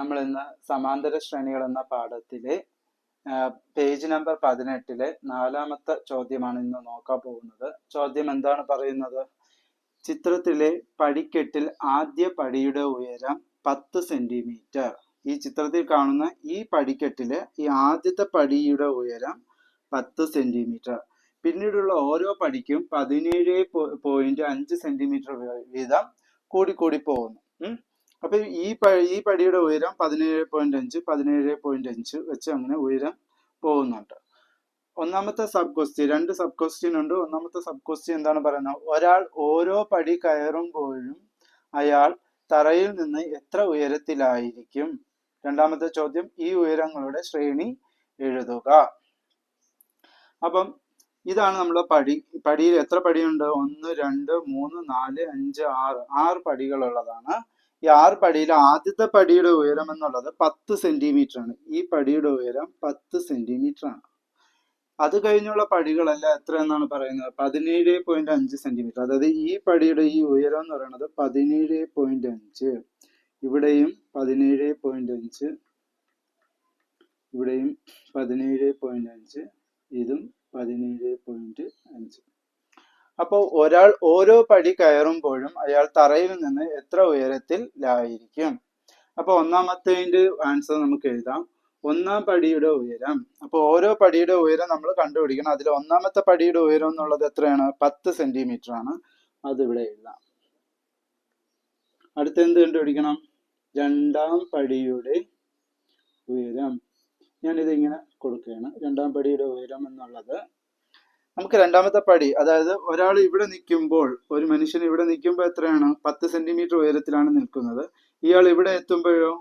നമ്മൾ ഇന്ന് സമാന്തര ശ്രേണികൾ എന്ന പാഠത്തിലെ പേജ് നമ്പർ 18 നാലാമത്തെ ചോദ്യമാണ് ഇന്ന് നോക്കാൻ പോകുന്നത്. ചോദ്യം എന്താണ് പറയുന്നത്? ചിത്രത്തിലെ പടിക്കെട്ടിൽ ആദ്യ പടിയുടെ ഉയരം 10 സെന്റിമീറ്റർ. ഈ ചിത്രത്തിൽ കാണുന്ന ഈ പടിക്കെട്ടില് ഈ ആദ്യത്തെ പടിയുടെ ഉയരം 10 സെന്റിമീറ്റർ. പിന്നീടുള്ള ഓരോ പടിക്കും 17.5 സെന്റിമീറ്റർ വീതം കൂടി പോകുന്നു. അപ്പൊ ഈ പടിയുടെ ഉയരം 17.5 17.5 വെച്ച് അങ്ങനെ ഉയരം പോകുന്നുണ്ട്. ഒന്നാമത്തെ സബ് ക്വസ്റ്റ്യൻ, രണ്ട് സബ് ക്വസ്റ്റ്യൻ ഉണ്ട്. ഒന്നാമത്തെ സബ് ക്വസ്റ്റ്യൻ എന്താണ് പറയുന്നത്? ഒരാൾ ഓരോ പടി കയറുമ്പോഴും അയാൾ തറയിൽ നിന്ന് എത്ര ഉയരത്തിലായിരിക്കും? രണ്ടാമത്തെ ചോദ്യം, ഈ ഉയരങ്ങളുടെ ശ്രേണി എഴുതുക. അപ്പം ഇതാണ് നമ്മളെ പടി. പടിയിൽ എത്ര പടിയുണ്ട്? 1 2 3 4 5 6 6 പടികളുള്ളതാണ്. ഈ 6 പടിയിൽ ആദ്യത്തെ പടിയുടെ ഉയരം എന്നുള്ളത് 10 സെന്റിമീറ്റർ ആണ്. ഈ പടിയുടെ ഉയരം 10 സെന്റിമീറ്റർ ആണ്. അത് കഴിഞ്ഞുള്ള പടികളെല്ലാം എത്ര എന്നാണ് പറയുന്നത്? 17.5 സെന്റിമീറ്റർ. അതായത് ഈ പടിയുടെ ഈ ഉയരം എന്ന് പറയുന്നത് 17.5. ഇവിടെയും 17.5, ഇവിടെയും 17.5, ഇതും 17.5. അപ്പോൾ ഒരാൾ ഓരോ പടി കയറുമ്പോഴും അയാൾ തറയിൽ നിന്ന് എത്ര ഉയരത്തിലായിരിക്കും? അപ്പൊ ഒന്നാമത്തേതിന്റെ ആൻസർ നമുക്ക് എഴുതാം. ഒന്നാം പടിയുടെ ഉയരം. അപ്പൊ ഓരോ പടിയുടെ ഉയരം നമ്മൾ കണ്ടുപിടിക്കണം. അതിൽ ഒന്നാമത്തെ പടിയുടെ ഉയരം എന്നുള്ളത് എത്രയാണ്? 10 സെന്റിമീറ്റർ ആണ്. അതിവിടെ എഴുതാം. അടുത്ത എന്ത് കണ്ടുപിടിക്കണം? രണ്ടാം പടിയുടെ ഉയരം. ഞാനിത് ഇങ്ങനെ കൊടുക്കുകയാണ്. രണ്ടാം പടിയുടെ ഉയരം എന്നുള്ളത് നമുക്ക് രണ്ടാമത്തെ പടി, അതായത് ഒരാൾ ഇവിടെ നിൽക്കുമ്പോൾ, ഒരു മനുഷ്യൻ ഇവിടെ നിൽക്കുമ്പോൾ എത്രയാണ്? 10 സെന്റിമീറ്റർ ഉയരത്തിലാണ് നിൽക്കുന്നത്. ഇയാൾ ഇവിടെ എത്തുമ്പോഴോ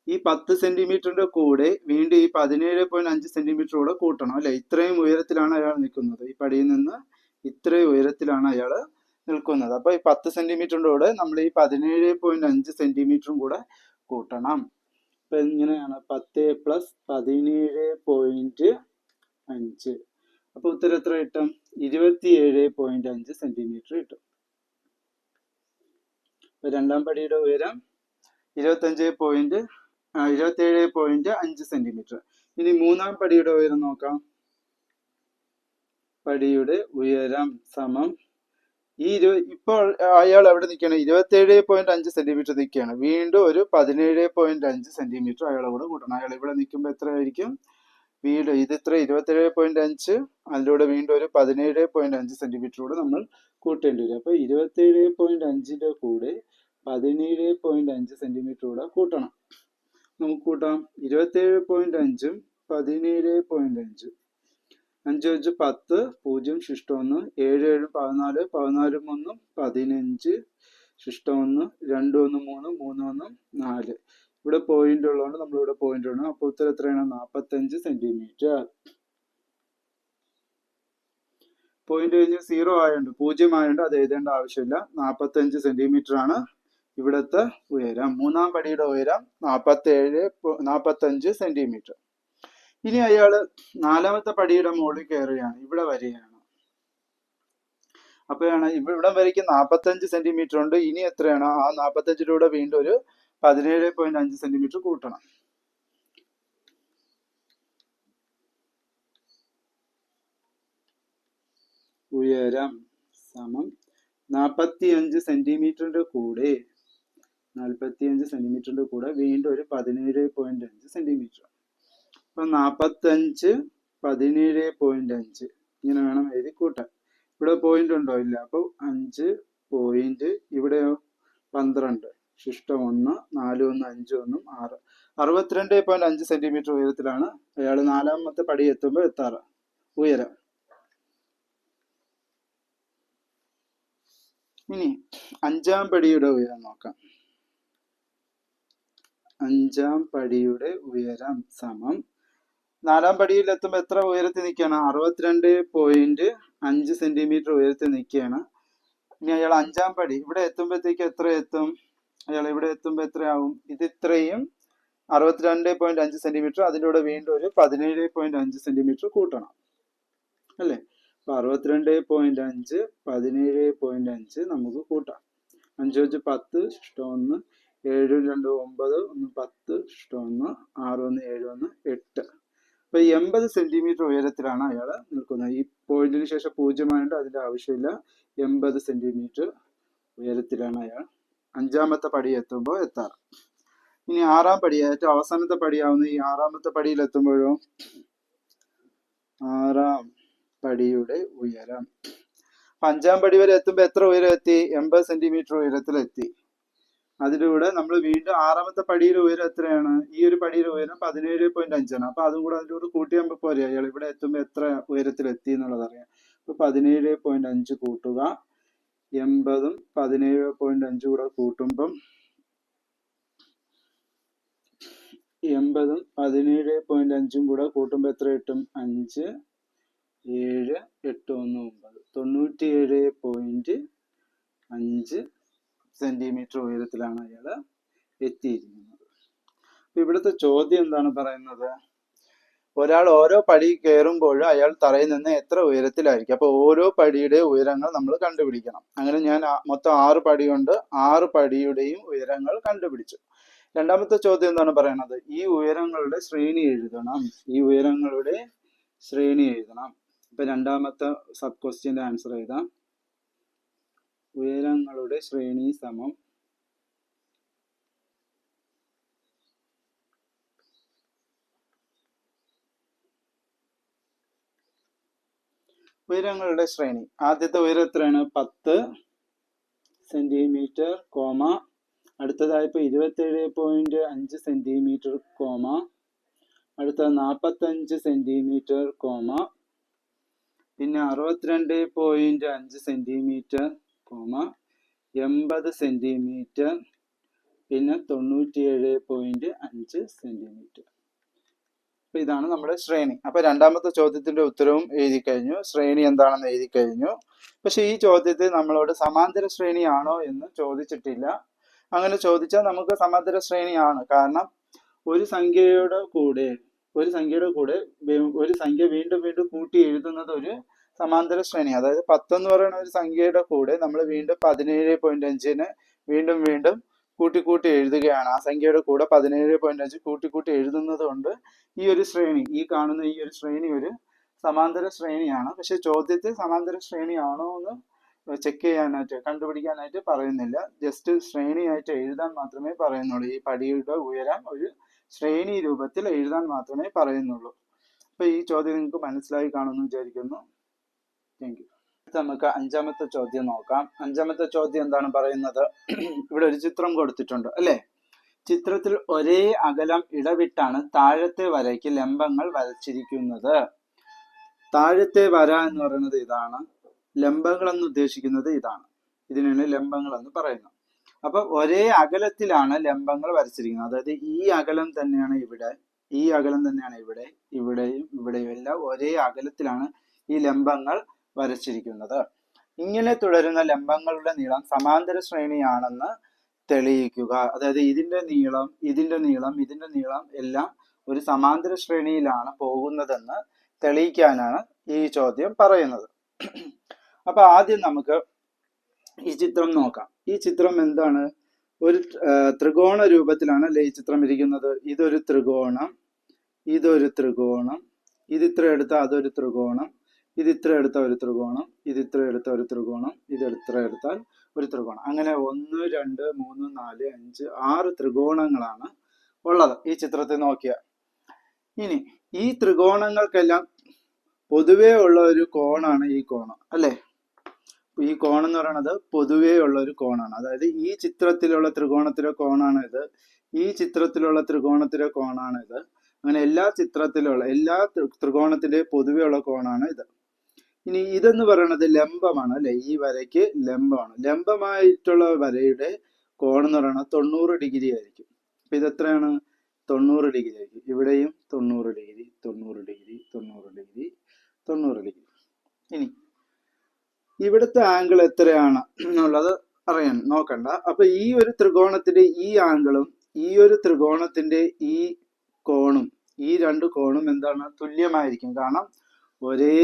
ഈ 10 സെന്റിമീറ്ററിന്റെ കൂടെ വീണ്ടും ഈ 17.5 സെന്റിമീറ്റർ കൂടെ കൂട്ടണം, അല്ലെ? ഇത്രയും ഉയരത്തിലാണ് അയാൾ നിൽക്കുന്നത്. ഈ പടിയിൽ നിന്ന് ഇത്രയും ഉയരത്തിലാണ് അയാൾ നിൽക്കുന്നത്. അപ്പൊ ഈ 10 സെന്റിമീറ്ററിന്റെ കൂടെ നമ്മൾ ഈ 17.5 സെന്റിമീറ്ററും കൂടെ കൂട്ടണം. അപ്പൊ ഇങ്ങനെയാണ് 10 + 17.5. അപ്പൊ ഉത്തരം എത്ര കിട്ടും? 27.5 സെന്റിമീറ്റർ കിട്ടും. രണ്ടാം പടിയുടെ ഉയരം 27.5 സെന്റിമീറ്റർ. ഇനി മൂന്നാം പടിയുടെ ഉയരം നോക്കാം. പടിയുടെ ഉയരം സമം ഇപ്പോൾ അയാൾ എവിടെ നിൽക്കുകയാണ്? 27.5 സെന്റിമീറ്റർ നിൽക്കുകയാണ്. വീണ്ടും ഒരു 17.5 സെന്റിമീറ്റർ അയാളെ കൂടെ കൂട്ടണം. അയാൾ ഇവിടെ നിൽക്കുമ്പോൾ എത്രയായിരിക്കും? വീണ്ടും ഇത് ഇത്ര 27.5, അതിൻ്റെ കൂടെ വീണ്ടും ഒരു 17.5 സെന്റിമീറ്റർ കൂടെ നമ്മൾ കൂട്ടേണ്ടി വരും. അപ്പൊ 27.5ന്റെ കൂടെ 17.5 സെന്റിമീറ്റർ കൂടെ കൂട്ടണം. നമുക്ക് കൂട്ടാം. 27.5ഉം 17.5. 5 5 10, 0 ശിഷ്ടം 1, 7 7 14, 14 1 15, ശിഷ്ടം 1, 2 1 3, 3 1 4. ഇവിടെ പോയിന്റ് ഉള്ളതുകൊണ്ട് നമ്മളിവിടെ പോയിന്റ് ഇടണം. അപ്പൊ ഉത്തരം എത്രയാണ്? 45 സെന്റിമീറ്റർ. പോയിന്റ് കഴിഞ്ഞ് 0 ആയതുകൊണ്ട്, 0 ആയതുകൊണ്ട് അത് എഴുതേണ്ട ആവശ്യമില്ല. 45 സെന്റിമീറ്റർ ആണ് ഇവിടുത്തെ ഉയരം. മൂന്നാം പടിയുടെ ഉയരം 45 സെന്റിമീറ്റർ. ഇനി അയാള് നാലാമത്തെ പടിയുടെ മുകളിൽ കയറുകയാണ്. ഇവിടെ വരികയാണ്. അപ്പോഴാണ് ഇവിടെ വരയ്ക്ക് 45 സെന്റിമീറ്റർ ഉണ്ട്. ഇനി എത്രയാണ്? ആ 45ലൂടെ വീണ്ടും ഒരു 17.5 സെന്റിമീറ്റർ കൂട്ടണം. ഉയരം സമം 45 സെന്റിമീറ്ററിന്റെ കൂടെ 45 സെന്റിമീറ്ററിന്റെ കൂടെ വീണ്ടും ഒരു 17.5 സെന്റിമീറ്റർ. അപ്പൊ 45 17.5 ഇങ്ങനെ വേണം എഴുതി കൂട്ടാൻ. ഇവിടെ പോയിന്റ് ഉണ്ടോ? ഇല്ല. അപ്പൊ 5 പോയിന്റ്, ഇവിടെയോ 12, ശിഷ്ടം 1, 4 1 5 1 6. 62.5 സെന്റിമീറ്റർ ഉയരത്തിലാണ് അയാൾ നാലാമത്തെ പടി എത്തുമ്പോൾ എത്താറ് ഉയരം. ഇനി അഞ്ചാം പടിയുടെ ഉയരം നോക്കാം. അഞ്ചാം പടിയുടെ ഉയരം സമം, നാലാം പടിയിൽ എത്തുമ്പോൾ എത്ര ഉയരത്തിൽ നിൽക്കുകയാണ്? 62.5 സെന്റിമീറ്റർ ഉയരത്തിൽ നിൽക്കുകയാണ്. ഇനി അയാൾ അഞ്ചാം പടി ഇവിടെ എത്തുമ്പോഴത്തേക്ക് എത്ര എത്തും? അയാൾ ഇവിടെ എത്തുമ്പോൾ എത്രയാവും? ഇത് ഇത്രയും 62.5 സെന്റിമീറ്റർ, അതിൻ്റെ കൂടെ വീണ്ടും ഒരു 17.5 സെന്റിമീറ്റർ കൂട്ടണം, അല്ലേ? അപ്പൊ 62.5 17.5 നമുക്ക് കൂട്ടാം. 5 5 10, ശിഷ്ടം 1, 7 2 9 1 10 1 6 1 7 1 8. അപ്പൊ 80 സെന്റിമീറ്റർ ഉയരത്തിലാണ് അയാൾ നിൽക്കുന്നത്. ഈ പോയിന്റിന് ശേഷം 0 ആയതുകൊണ്ട് അതിന്റെ ആവശ്യമില്ല. 80 സെന്റിമീറ്റർ ഉയരത്തിലാണ് അയാൾ 5-ാമത്തെ പടി എത്തുമ്പോൾ എത്താറ്. ഇനി 6-ാം പടി, ഏറ്റവും അവസാനത്തെ പടിയാവുന്ന ഈ 6-ാമത്തെ പടിയിൽ എത്തുമ്പോഴോ 6-ാം പടിയുടെ ഉയരം 5-ാം പടി വരെ എത്തുമ്പോൾ എത്ര ഉയരം എത്തി? 80 സെന്റിമീറ്റർ ഉയരത്തിലെത്തി. അതിലൂടെ നമ്മൾ വീണ്ടും 6-ാമത്തെ പടിയുടെ ഉയരം എത്രയാണ്? ഈ ഒരു പടിയുടെ ഉയരം 17.5 ആണ്. അപ്പൊ അതും കൂടെ അതിലൂടെ കൂട്ടിയാകുമ്പോൾ പോരെ അയാൾ ഇവിടെ എത്തുമ്പോൾ എത്ര ഉയരത്തിലെത്തി എന്നുള്ളത് അറിയാം. അപ്പൊ 17.5 കൂട്ടുക, 80-ഉം 17.5 കൂടെ കൂട്ടുമ്പം 80-ഉം 17.5-ഉം കൂടെ കൂട്ടുമ്പോൾ എത്ര കിട്ടും? 5 7 8 1 9 97.5 സെന്റിമീറ്റർ ഉയരത്തിലാണ് അയാൾ എത്തിയിരിക്കുന്നത്. ഇവിടുത്തെ ചോദ്യം എന്താണ് പറയുന്നത്? ഒരാൾ ഓരോ പടി കയറുമ്പോഴും അയാൾ തറയിൽ നിന്ന് എത്ര ഉയരത്തിലായിരിക്കും. അപ്പൊ ഓരോ പടിയുടെ ഉയരങ്ങൾ നമ്മൾ കണ്ടുപിടിക്കണം. അങ്ങനെ ഞാൻ മൊത്തം 6 പടി കൊണ്ട് 6 പടിയുടെയും ഉയരങ്ങൾ കണ്ടുപിടിച്ചു. രണ്ടാമത്തെ ചോദ്യം എന്താണ് പറയുന്നത്? ഈ ഉയരങ്ങളുടെ ശ്രേണി എഴുതണം. ഈ ഉയരങ്ങളുടെ ശ്രേണി എഴുതണം. ഇപ്പൊ രണ്ടാമത്തെ സബ് ക്വസ്റ്റ്യന്റെ ആൻസർ എഴുതാം. ഉയരങ്ങളുടെ ശ്രേണി സമം ഉയരങ്ങളുടെ ശ്രേണി. ആദ്യത്തെ ഉയരം എത്രയാണ്? 10 സെന്റിമീറ്റർ കോമ, അടുത്തതായിപ്പോ 27.5 സെന്റിമീറ്റർ കോമ, അടുത്ത 45 സെന്റിമീറ്റർ കോമ, പിന്നെ 62.5 സെന്റിമീറ്റർ കോമ, 80 സെന്റിമീറ്റർ, പിന്നെ 97.5 സെന്റിമീറ്റർ. അപ്പൊ ഇതാണ് നമ്മുടെ ശ്രേണി. അപ്പൊ രണ്ടാമത്തെ ചോദ്യത്തിന്റെ ഉത്തരവും എഴുതി കഴിഞ്ഞു, ശ്രേണി എന്താണെന്ന് എഴുതി കഴിഞ്ഞു. പക്ഷെ ഈ ചോദ്യത്തിൽ നമ്മളോട് സമാന്തര ശ്രേണിയാണോ എന്ന് ചോദിച്ചിട്ടില്ല. അങ്ങനെ ചോദിച്ചാൽ നമുക്ക് സമാന്തര ശ്രേണിയാണ്. കാരണം ഒരു സംഖ്യയുടെ കൂടെ ഒരു സംഖ്യ വീണ്ടും വീണ്ടും കൂട്ടി എഴുതുന്നത് ഒരു സമാന്തര ശ്രേണി. അതായത് 10 എന്ന് പറയുന്ന ഒരു സംഖ്യയുടെ കൂടെ നമ്മൾ വീണ്ടും 17.5-ന് വീണ്ടും വീണ്ടും കൂട്ടി എഴുതുകയാണ്. ആ സംഖ്യയുടെ കൂടെ 17.5 കൂട്ടി എഴുതുന്നത് കൊണ്ട് ഈ ഒരു ശ്രേണി, ഈ കാണുന്ന ഈ ഒരു ശ്രേണി ഒരു സമാന്തര ശ്രേണിയാണ്. പക്ഷെ ചോദ്യത്തിൽ സമാന്തര ശ്രേണിയാണോ എന്ന് ചെക്ക് ചെയ്യാനായിട്ട്, കണ്ടുപിടിക്കാനായിട്ട് പറയുന്നില്ല. ജസ്റ്റ് ശ്രേണിയായിട്ട് എഴുതാൻ മാത്രമേ പറയുന്നുള്ളൂ. ഈ പടിയുടെ ഉയരം ഒരു ശ്രേണി രൂപത്തിൽ എഴുതാൻ മാത്രമേ പറയുന്നുള്ളൂ. അപ്പൊ ഈ ചോദ്യം നിങ്ങൾക്ക് മനസ്സിലായി കാണുമെന്ന് വിചാരിക്കുന്നു. Thank you. നമുക്ക് 5-ാമത്തെ ചോദ്യം നോക്കാം. 5-ാമത്തെ ചോദ്യം എന്താണ് പറയുന്നത്? ഇവിടെ ഒരു ചിത്രം കൊടുത്തിട്ടുണ്ട് അല്ലെ? ചിത്രത്തിൽ ഒരേ അകലം ഇടവിട്ടാണ് താഴത്തെ വരയ്ക്ക് ലംബങ്ങൾ വരച്ചിരിക്കുന്നത്. താഴത്തെ വര എന്ന് പറയുന്നത് ഇതാണ്, ലംബങ്ങൾ എന്ന് ഉദ്ദേശിക്കുന്നത് ഇതാണ്. ഇതിനാണ് ലംബങ്ങൾ എന്ന് പറയുന്നത്. അപ്പൊ ഒരേ അകലത്തിലാണ് ലംബങ്ങൾ വരച്ചിരിക്കുന്നത്. അതായത് ഈ അകലം തന്നെയാണ് ഇവിടെ, ഈ അകലം തന്നെയാണ് ഇവിടെ, ഇവിടെയും എല്ലാം ഒരേ അകലത്തിലാണ് ഈ ലംബങ്ങൾ വരച്ചിരിക്കുന്നത്. ഇങ്ങനെ തുടരുന്ന ലംബങ്ങളുടെ നീളം സമാന്തര ശ്രേണിയാണെന്ന് തെളിയിക്കുക. അതായത് ഇതിന്റെ നീളം എല്ലാം ഒരു സമാന്തര ശ്രേണിയിലാണ് പോകുന്നതെന്ന് തെളിയിക്കാനാണ് ഈ ചോദ്യം പറയുന്നത്. അപ്പൊ ആദ്യം നമുക്ക് ഈ ചിത്രം നോക്കാം. ഈ ചിത്രം എന്താണ്? ഒരു ത്രികോണ രൂപത്തിലാണ് അല്ലെ ഈ ചിത്രം ഇരിക്കുന്നത്. ഇതൊരു ത്രികോണം, ഇതൊരു ത്രികോണം, ഇത് ഇത്ര എടുത്താൽ അതൊരു ത്രികോണം, ഇത് ഇത്ര എടുത്ത ഒരു ത്രികോണം, ഇത് ഇത്ര എടുത്ത ഒരു ത്രികോണം, ഇത് ഇത്ര എടുത്താൽ ഒരു ത്രികോണം. അങ്ങനെ 1 2 3 4 5 6 ത്രികോണങ്ങളാണ് ഉള്ളത് ഈ ചിത്രത്തിൽ നോക്കിയാൽ. ഇനി ഈ ത്രികോണങ്ങൾക്കെല്ലാം പൊതുവേ ഉള്ള ഒരു കോണാണ് ഈ കോണം അല്ലെ? ഈ കോണം എന്ന് പറയുന്നത് പൊതുവേ ഉള്ള ഒരു കോണാണ്. അതായത് ഈ ചിത്രത്തിലുള്ള ത്രികോണത്തിലെ കോണാണ് ഇത്, ഈ ചിത്രത്തിലുള്ള ത്രികോണത്തിലെ കോണാണ് ഇത്. അങ്ങനെ എല്ലാ ത്രികോണത്തിന്റെ പൊതുവേ ഉള്ള കോണാണ് ഇത്. ഇനി ഇതെന്ന് പറയുന്നത് ലംബമാണ് അല്ലെ? ഈ വരയ്ക്ക് ലംബമാണ്. ലംബമായിട്ടുള്ള വരയുടെ കോണം എന്ന് പറയുന്നത് 90 ഡിഗ്രി ആയിരിക്കും. അപ്പൊ ഇത് എത്രയാണ്? 90 ഡിഗ്രി ആയിരിക്കും. ഇവിടെയും 90 ഡിഗ്രി, 90 ഡിഗ്രി, 90 ഡിഗ്രി, 90 ഡിഗ്രി. ഇനി ഇവിടുത്തെ ആംഗിൾ എത്രയാണ് എന്നുള്ളത് നോക്കണ്ട. അപ്പൊ ഈ ഒരു ത്രികോണത്തിന്റെ ഈ ആംഗിളും ഈ ഒരു ത്രികോണത്തിന്റെ ഈ കോണും, ഈ രണ്ട് കോണും എന്താണ്? തുല്യമായിരിക്കും. കാരണം ഒരേ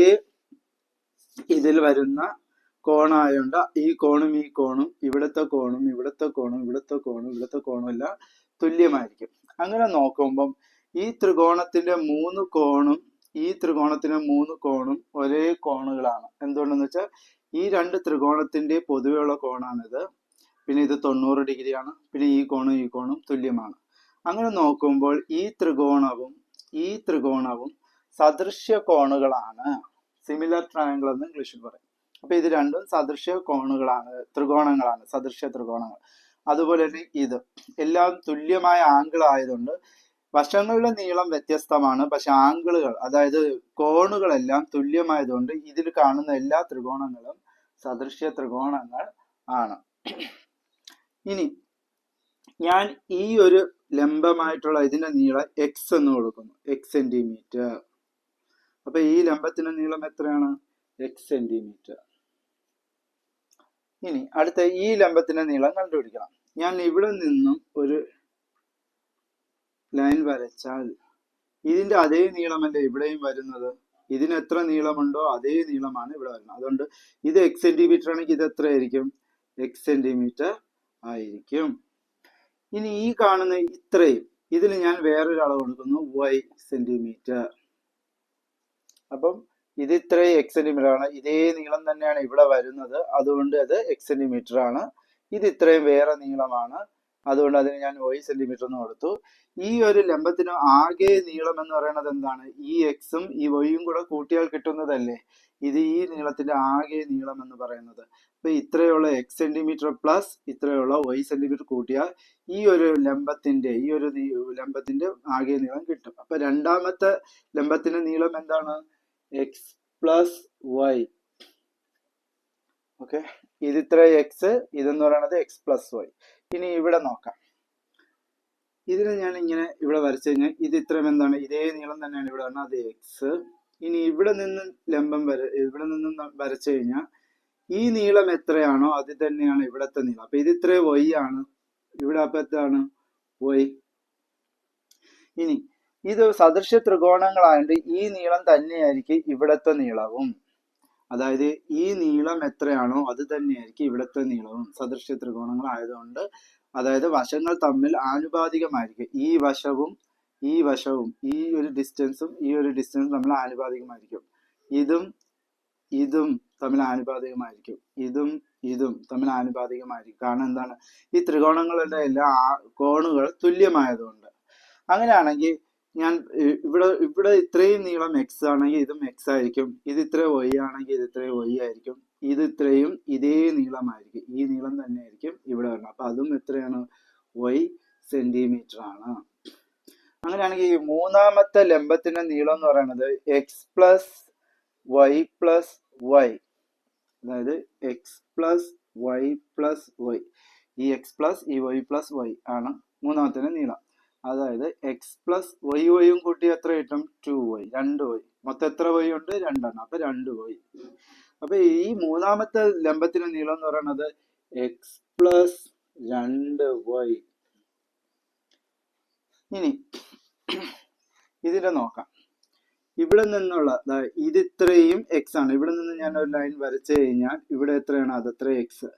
ഇതിൽ വരുന്ന കോണായോണ്ട് ഈ കോണും ഈ കോണും ഇവിടുത്തെ കോണും ഇവിടുത്തെ കോണും ഇവിടുത്തെ കോണും ഇവിടുത്തെ കോണും എല്ലാം തുല്യമായിരിക്കും. അങ്ങനെ നോക്കുമ്പം ഈ ത്രികോണത്തിന്റെ മൂന്ന് കോണും ഈ ത്രികോണത്തിന്റെ മൂന്ന് കോണും ഒരേ കോണുകളാണ്. എന്തുകൊണ്ടെന്ന് വെച്ചാൽ ഈ രണ്ട് ത്രികോണത്തിന്റെ പൊതുവെയുള്ള കോണാണിത്. പിന്നെ ഇത് 90 ഡിഗ്രിയാണ്. പിന്നെ ഈ കോണും തുല്യമാണ്. അങ്ങനെ നോക്കുമ്പോൾ ഈ ത്രികോണവും സദൃശ്യ കോണുകളാണ്. സിമിലർ ട്രയാങ്കിൾ എന്ന് ഇംഗ്ലീഷിൽ പറയും. അപ്പൊ ഇത് രണ്ടും സദൃശ്യ കോണുകളാണ്, ത്രികോണങ്ങളാണ്, സദൃശ്യ ത്രികോണങ്ങൾ. അതുപോലെ തന്നെ ഇത് എല്ലാം തുല്യമായ ആംഗിൾ ആയതുകൊണ്ട് വശങ്ങളുടെ നീളം വ്യത്യസ്തമാണ്, പക്ഷെ ആംഗിളുകൾ അതായത് കോണുകളെല്ലാം തുല്യമായതുകൊണ്ട് ഇതിൽ കാണുന്ന എല്ലാ ത്രികോണങ്ങളും സദൃശ്യ ത്രികോണങ്ങൾ ആണ്. ഇനി ഞാൻ ഈ ഒരു ലംബമായിട്ടുള്ള ഇതിന്റെ നീളം എക്സ് എന്ന് കൊടുക്കുന്നു, എക്സ് സെന്റിമീറ്റർ. അപ്പൊ ഈ ലംബത്തിന്റെ നീളം എത്രയാണ്? X centimetre. ഇനി അടുത്ത ഈ ലംബത്തിന്റെ നീളം കണ്ടുപിടിക്കണം. ഞാൻ ഇവിടെ നിന്നും ഒരു ലൈൻ വരച്ചാൽ ഇതിന്റെ അതേ നീളമല്ലേ ഇവിടെയും വരുന്നത്. ഇതിന് എത്ര നീളമുണ്ടോ അതേ നീളമാണ് ഇവിടെ വരുന്നത്. അതുകൊണ്ട് ഇത് എക്സ് സെന്റിമീറ്റർ ആണെങ്കിൽ ഇത് എത്ര ആയിരിക്കും? എക്സ് സെന്റിമീറ്റർ ആയിരിക്കും. ഇനി ഈ കാണുന്ന ഇത്രയും ഇതിൽ ഞാൻ വേറൊരു അളവ് കൊടുക്കുന്നു, വൈ സെന്റിമീറ്റർ. അപ്പം ഇത് ഇത്രയും എക്സ് സെന്റിമീറ്റർ ആണ്. ഇതേ നീളം തന്നെയാണ് ഇവിടെ വരുന്നത്, അതുകൊണ്ട് അത് എക്സ് സെന്റിമീറ്റർ ആണ്. ഇത് ഇത്രയും വേറെ നീളമാണ്, അതുകൊണ്ട് അതിന് ഞാൻ വൈ സെന്റിമീറ്റർ എന്ന് കൊടുത്തു. ഈ ഒരു ലംബത്തിന് ആകെ നീളം എന്ന് പറയുന്നത് എന്താണ്? ഈ എക്സും ഈ വൈയും കൂടെ കൂട്ടിയാൽ കിട്ടുന്നതല്ലേ ഇത് ഈ നീളത്തിന്റെ ആകെ നീളം എന്ന് പറയുന്നത്. അപ്പൊ ഇത്രയുള്ള എക്സ് സെന്റിമീറ്റർ പ്ലസ് ഇത്രയുള്ള വൈ സെന്റിമീറ്റർ കൂട്ടിയാൽ ഈ ഒരു ലംബത്തിന്റെ ആകെ നീളം കിട്ടും. അപ്പൊ രണ്ടാമത്തെ ലംബത്തിന്റെ നീളം എന്താണ്? X plus Y. ഓക്കെ, ഇത് ഇത്ര എക്സ്, ഇതെന്ന് പറയുന്നത് എക്സ് പ്ലസ് വൈ. ഇനി ഇവിടെ നോക്കാം. ഇതിനെ ഞാൻ ഇങ്ങനെ ഇവിടെ വരച്ചു കഴിഞ്ഞാൽ ഇത് ഇത്രയും എന്താണ്? ഇതേ നീളം തന്നെയാണ് ഇവിടെ വരുന്നത്, അത് എക്സ്. ഇനി ഇവിടെ നിന്ന് ഇവിടെ നിന്ന് വരച്ചു കഴിഞ്ഞാൽ ഈ നീളം എത്രയാണോ അത് തന്നെയാണ് ഇവിടത്തെ നീളം. അപ്പൊ ഇത് ഇത്രയും വൈ ആണ്, ഇവിടെ അപ്പൊ എത്രയാണ്? വൈ. ഇനി ഇത് സദൃശ്യ ത്രികോണങ്ങളായതുകൊണ്ട് ഈ നീളം തന്നെയായിരിക്കും ഇവിടത്തെ നീളവും. അതായത് ഈ നീളം എത്രയാണോ അത് തന്നെയായിരിക്കും ഇവിടത്തെ നീളവും, സദൃശ്യ ത്രികോണങ്ങൾ ആയതുകൊണ്ട്. അതായത് വശങ്ങൾ തമ്മിൽ ആനുപാതികമായിരിക്കും. ഈ വശവും ഈ ഒരു ഡിസ്റ്റൻസും തമ്മിൽ ആനുപാതികമായിരിക്കും. ഇതും തമ്മിൽ ആനുപാതികമായിരിക്കും. ഇതും തമ്മിൽ ആനുപാതികമായിരിക്കും. കാരണം എന്താണ്? ഈ ത്രികോണങ്ങളുടെ എല്ലാ കോണുകൾ തുല്യമായതുകൊണ്ട്. അങ്ങനെയാണെങ്കിൽ ഞാൻ ഇവിടെ ഇത്രയും നീളം എക്സ് ആണെങ്കിൽ ഇതും എക്സ് ആയിരിക്കും. ഇത് ഇത്രയും വൈ ആണെങ്കിൽ ഇത് ഇത്രയും വൈ ആയിരിക്കും. ഇത് ഇത്രയും ഇതേ നീളമായിരിക്കും. ഈ നീളം തന്നെ ആയിരിക്കും ഇവിടെ വരുന്നത്. അപ്പൊ അതും എത്രയാണ്? വൈ സെന്റിമീറ്റർ ആണ്. അങ്ങനെയാണെങ്കിൽ ഈ മൂന്നാമത്തെ ലംബത്തിന്റെ നീളം എന്ന് പറയുന്നത് X plus Y plus Y. അതായത് X plus Y plus Y. ഈ എക്സ് പ്ലസ് ഈ വൈ പ്ലസ് വൈ ആണ് മൂന്നാമത്തെ നീളം. അതായത് എക്സ് പ്ലസ് വൈയും കൂട്ടി എത്ര കിട്ടും? 2y, 2y. മൊത്തം എത്ര വൈ ഉണ്ട്? 2 ആണ്. അപ്പൊ 2y. അപ്പൊ ഈ മൂന്നാമത്തെ ലംബത്തിന്റെ നീളം എന്ന് പറയുന്നത് എക്സ് പ്ലസ് 2y. ഇനി ഇതിന്റെ നോക്കാം. ഇവിടെ നിന്നുള്ള ഇത് ഇത്രയും എക്സ് ആണ്. ഇവിടെ നിന്ന് ഞാൻ ഒരു ലൈൻ വരച്ചു കഴിഞ്ഞാൽ ഇവിടെ എത്രയാണ്? അത് എത്ര എക്സ്.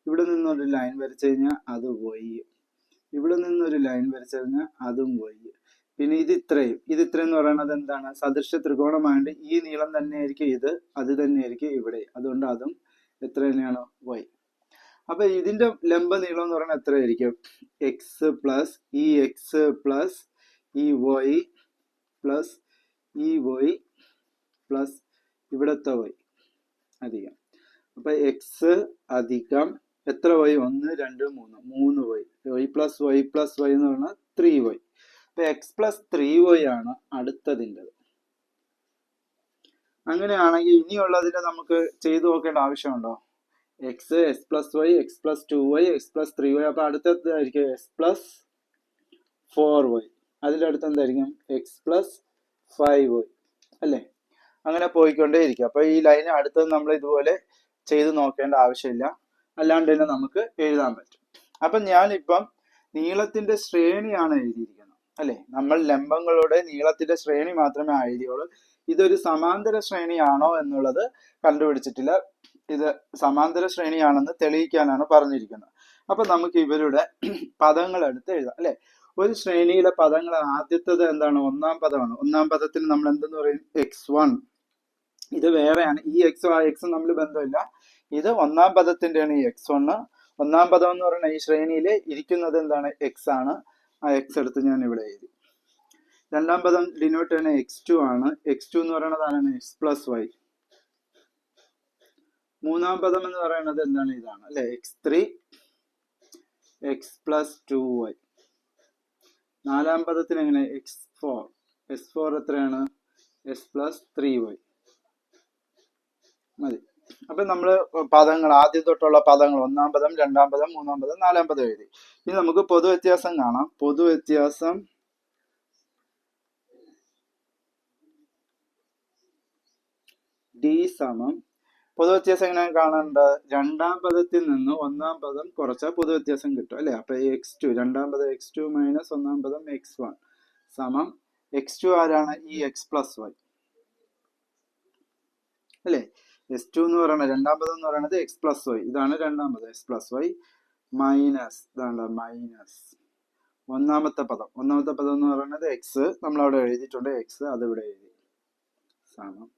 ഇവിടെ നിന്നൊരു ലൈൻ വരച്ചു കഴിഞ്ഞാൽ അത് വൈ. ഇവിടെ നിന്നൊരു ലൈൻ വരച്ചു കഴിഞ്ഞാൽ അതും വൈ. പിന്നെ ഇത് ഇത്രയും എന്ന് പറയുന്നത് എന്താണ്? സദൃശ്യ ത്രികോണമായതുകൊണ്ട് ഈ നീളം തന്നെയായിരിക്കും ഇത്, അത് തന്നെയായിരിക്കും ഇവിടെ, അതുകൊണ്ട് അതും എത്ര തന്നെയാണ്? വൈ. അപ്പൊ ഇതിന്റെ ലംബ നീളം എന്ന് പറയുന്നത് എത്രയായിരിക്കും? എക്സ് പ്ലസ് ഈ വൈ പ്ലസ് ഈ വൈ പ്ലസ് ഇവിടത്തെ വൈ അധികം. അപ്പൊ എക്സ് അധികം എത്ര y? 1 2 3 y. Y plus y എന്ന് പറഞ്ഞാൽ 3y. അപ്പൊ എക്സ് പ്ലസ് 3y ആണ് അടുത്തതിൻ്റെത്. അങ്ങനെയാണെങ്കിൽ ഇനിയുള്ളതിന്റെ നമുക്ക് ചെയ്തു നോക്കേണ്ട ആവശ്യമുണ്ടോ? X plus y, x plus 2y, x plus 3y. അപ്പൊ അടുത്തതായിരിക്കും എക്സ് പ്ലസ് 4y. അതിന്റെ അടുത്ത് എന്തായിരിക്കും? എക്സ് പ്ലസ് 5y അല്ലേ? അങ്ങനെ പോയിക്കൊണ്ടേയിരിക്കും. അപ്പൊ ഈ ലൈന് അടുത്തത് നമ്മൾ ഇതുപോലെ ചെയ്ത് നോക്കേണ്ട ആവശ്യമില്ല, അല്ലാണ്ട് തന്നെ നമുക്ക് എഴുതാൻ പറ്റും. അപ്പൊ ഞാനിപ്പം നീളത്തിന്റെ ശ്രേണിയാണ് എഴുതിയിരിക്കുന്നത് അല്ലെ. നമ്മൾ ലംബങ്ങളുടെ നീളത്തിന്റെ ശ്രേണി മാത്രമേ എഴുതിയുള്ളൂ. ഇതൊരു സമാന്തര ശ്രേണിയാണോ എന്നുള്ളത് കണ്ടുപിടിച്ചിട്ടില്ല. ഇത് സമാന്തര ശ്രേണിയാണെന്ന് തെളിയിക്കാനാണ് പറഞ്ഞിരിക്കുന്നത്. അപ്പൊ നമുക്ക് ഇവരുടെ പദങ്ങൾ എടുത്ത് എഴുതാം അല്ലെ. ഒരു ശ്രേണിയിലെ പദങ്ങൾ ആദ്യത്തത് എന്താണ്? ഒന്നാം പദമാണ്. ഒന്നാം പദത്തിന് നമ്മൾ എന്തെന്ന് പറയും? x1. ഇത് വേറെയാണ്. ഈ എക്സും ആ എക്സും തമ്മിൽ ബന്ധമില്ല. ഇത് ഒന്നാം പദത്തിന്റെയാണ് ഈ x1. ഒന്നാം പദം എന്ന് പറയുന്ന ഈ ശ്രേണിയിൽ ഇരിക്കുന്നത് എന്താണ്? x ആണ്. ആ എക്സ് എടുത്ത് ഞാൻ ഇവിടെ എഴുതി. രണ്ടാം പദം ഡിനോട്ട് ചെയ്യുന്ന x2 ആണ്. x2 എന്ന് പറയുന്നത് ആരാണ്? x plus y. മൂന്നാം പദം എന്ന് പറയുന്നത് എന്താണ്? ഇതാണ് അല്ലെ, x3 x പ്ലസ് 2y. നാലാം പദത്തിന് എങ്ങനെ? x4. s4 എത്രയാണ്? s plus 3y. മതി. അപ്പൊ നമ്മള് പദങ്ങൾ ആദ്യം തൊട്ടുള്ള പദങ്ങൾ ഒന്നാം പദം, രണ്ടാം പദം, മൂന്നാം പദം, നാലാം പദം എഴുതി. ഇനി നമുക്ക് പൊതുവ്യത്യാസം കാണാം. പൊതുവ്യത്യാസം d സമം, പൊതുവ്യത്യാസം എങ്ങനെയാണ് കാണേണ്ടത്? രണ്ടാം പദത്തിൽ നിന്ന് ഒന്നാം പദം കുറച്ചാൽ പൊതുവ്യത്യാസം കിട്ടും അല്ലെ. അപ്പൊ x2, രണ്ടാം പദം x2 മൈനസ് ഒന്നാം പദം x1 സമം x2 ആരാണ്? ഈ x പ്ലസ് വൈ അല്ലെ. s2 എന്ന് പറയുന്നത് രണ്ടാം പദം എന്ന് പറയുന്നത് x പ്ലസ് വൈ. ഇതാണ് രണ്ടാം പദം x പ്ലസ് വൈ മൈനസ് ഇതാണ് മൈനസ് ഒന്നാമത്തെ പദം. ഒന്നാമത്തെ പദം എന്ന് പറയുന്നത് x, നമ്മൾ അവിടെ എഴുതിയിട്ടുണ്ട് x, അത് ഇവിടെ എഴുതി സമം.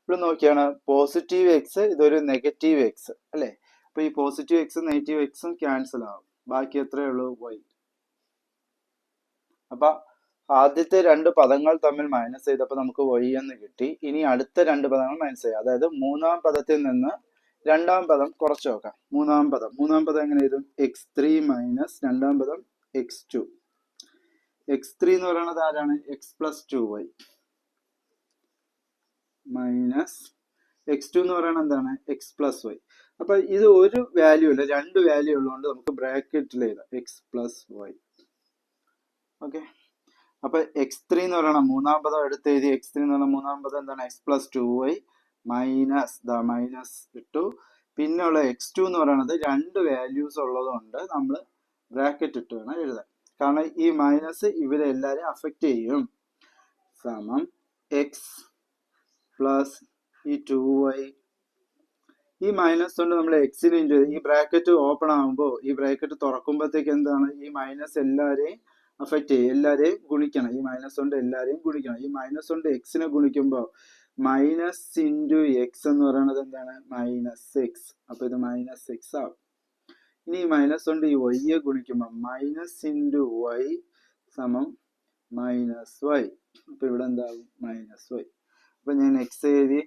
ഇവിടെ നോക്കിയാണ് പോസിറ്റീവ് എക്സ്, ഇതൊരു നെഗറ്റീവ് എക്സ് അല്ലെ. അപ്പൊ ഈ പോസിറ്റീവ് എക്സും നെഗറ്റീവ് എക്സും ക്യാൻസൽ ആവും. ബാക്കി എത്രയേ ഉള്ളൂ? y. അപ്പൊ ആദ്യത്തെ രണ്ട് പദങ്ങൾ തമ്മിൽ മൈനസ് ചെയ്തപ്പോൾ നമുക്ക് y എന്ന് കിട്ടി. ഇനി അടുത്ത രണ്ട് പദങ്ങൾ മൈനസ് ചെയ്യാം. അതായത് മൂന്നാം പദത്തിൽ നിന്ന് രണ്ടാം പദം കുറച്ച് നോക്കാം. മൂന്നാം പദം എങ്ങനെ എഴുതും? x3 മൈനസ് രണ്ടാം പദം x2. x3 എന്ന് പറയുന്നത് ആരാണ്? x plus 2y minus x2 എന്ന് പറയുന്നത് എന്താണ്? x plus y. അപ്പൊ ഇത് ഒരു വാല്യൂ ഇല്ല, രണ്ട് വാല്യൂ ഉള്ളതുകൊണ്ട് നമുക്ക് ബ്രാക്കറ്റിൽ എഴുതാം x പ്ലസ് വൈ. ഓക്കെ. അപ്പൊ x3 എന്ന് പറയുന്ന മൂന്നാം പദം എടുത്ത് എഴുതി. x3 എന്ന് പറയുന്ന മൂന്നാം പദം എന്താണ്? x plus 2y minus minus ഇട്ടു. പിന്നെ ഉള്ള x2 എന്ന് പറയുന്നത് രണ്ട് വാല്യൂസ് ഉള്ളതുകൊണ്ട് നമ്മൾ ബ്രാക്കറ്റ് ഇട്ട് വേണം എഴുതാൻ. കാരണം ഈ മൈനസ് ഇവരെല്ലാരെയും അഫക്റ്റ് ചെയ്യും. സമം x പ്ലസ് ഈ 2y. ഈ മൈനസ് കൊണ്ട് നമ്മൾ എക്സിന് ഇൻറ്റു ഈ ബ്രാക്കറ്റ് ഓപ്പൺ ആകുമ്പോൾ, ഈ ബ്രാക്കറ്റ് തുറക്കുമ്പോഴത്തേക്ക് എന്താണ്? ഈ മൈനസ് എല്ലാവരെയും അഫക്റ്റ് ചെയ്യും, എല്ലാവരെയും ഗുണിക്കണം. ഈ മൈനസ് കൊണ്ട് എല്ലാവരെയും ഗുണിക്കണം. ഈ മൈനസ് കൊണ്ട് എക്സിനെ ഗുണിക്കുമ്പോൾ മൈനസ് ഇൻറ്റു എക്സ് എന്ന് പറയുന്നത് എന്താണ്? Minus X. അപ്പൊ ഇത് മൈനസ് എക്സ് ആവും. ഇനി ഈ മൈനസ് കൊണ്ട് ഈ വൈയെ ഗുണിക്കുമ്പോൾ മൈനസ് ഇൻറ്റു വൈ സമം മൈനസ് വൈ. അപ്പൊ ഇവിടെ എന്താവും? Minus y. അപ്പൊ ഞാൻ എക്സ് എഴുതി,